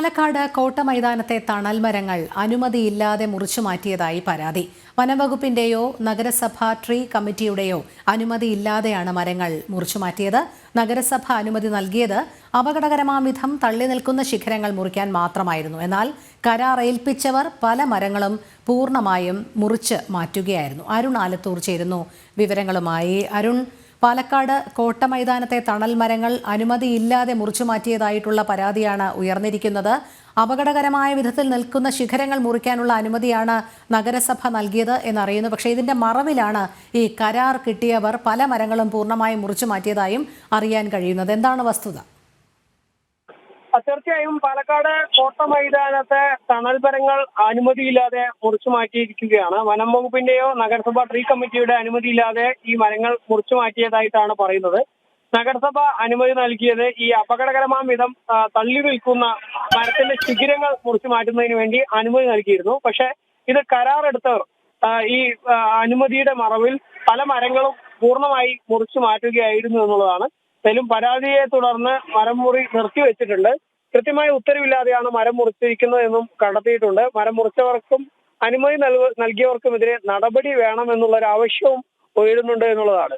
പാലക്കാട് കോട്ട മൈതാനത്തെ തണൽ മരങ്ങൾ അനുമതിയില്ലാതെ മുറിച്ചു മാറ്റിയതായി പരാതി. വനംവകുപ്പിന്റെയോ നഗരസഭ ട്രീ കമ്മിറ്റിയുടെയോ അനുമതിയില്ലാതെയാണ് മരങ്ങൾ മുറിച്ചു മാറ്റിയത്. നഗരസഭ അനുമതി നൽകിയത് അപകടകരമാം വിധം തള്ളി നിൽക്കുന്ന ശിഖരങ്ങൾ മുറിക്കാൻ മാത്രമായിരുന്നു. എന്നാൽ കരാർ ഏൽപ്പിച്ചവർ പല മരങ്ങളും പൂർണ്ണമായും മുറിച്ച് മാറ്റുകയായിരുന്നു. അരുൺ ആലത്തൂർ ചേരുന്നു വിവരങ്ങളുമായി. അരുൺ, പാലക്കാട് കോട്ട മൈതാനത്തെ തണൽ മരങ്ങൾ അനുമതിയില്ലാതെ മുറിച്ചു മാറ്റിയതായിട്ടുള്ള പരാതിയാണ് ഉയർന്നിരിക്കുന്നത്. അപകടകരമായ വിധത്തിൽ നിൽക്കുന്ന ശിഖരങ്ങൾ മുറിക്കാനുള്ള അനുമതിയാണ് നഗരസഭ നൽകിയത് എന്നറിയുന്നു. പക്ഷേ ഇതിന്റെ മറവിലാണ് ഈ കരാർ കിട്ടിയവർ പല മരങ്ങളും പൂർണ്ണമായും മുറിച്ചു മാറ്റിയതായും അറിയാൻ കഴിയുന്നത്. എന്താണ് വസ്തുത? തീർച്ചയായും പാലക്കാട് കോട്ട മൈതാനത്തെ തണൽ മരങ്ങൾ അനുമതിയില്ലാതെ മുറിച്ചു മാറ്റിയിരിക്കുകയാണ്. വനം വകുപ്പിന്റെയോ നഗരസഭ ട്രീ കമ്മിറ്റിയുടെ അനുമതിയില്ലാതെ ഈ മരങ്ങൾ മുറിച്ചു മാറ്റിയതായിട്ടാണ് പറയുന്നത്. നഗരസഭ അനുമതി നൽകിയത് ഈ അപകടകരമാം വിധം തള്ളി നിൽക്കുന്ന മരത്തിന്റെ ശിഖരങ്ങൾ മുറിച്ചു മാറ്റുന്നതിന് വേണ്ടി അനുമതി നൽകിയിരുന്നു. പക്ഷെ ഇത് കരാറെടുത്തവർ ഈ അനുമതിയുടെ മറവിൽ പല മരങ്ങളും പൂർണ്ണമായി മുറിച്ചു മാറ്റുകയായിരുന്നു എന്നുള്ളതാണ്. എന്തായാലും പരാതിയെ തുടർന്ന് മരം മുറി നിർത്തിവെച്ചിട്ടുണ്ട്. കൃത്യമായ ഉത്തരവില്ലാതെയാണ് മരം മുറിച്ചിരിക്കുന്നതെന്നും കണ്ടെത്തിയിട്ടുണ്ട്. മരം മുറിച്ചവർക്കും അനുമതി നൽകിയവർക്കുമെതിരെ നടപടി വേണമെന്നുള്ള ഒരു ആവശ്യവും ഉയരുന്നുണ്ട് എന്നുള്ളതാണ്.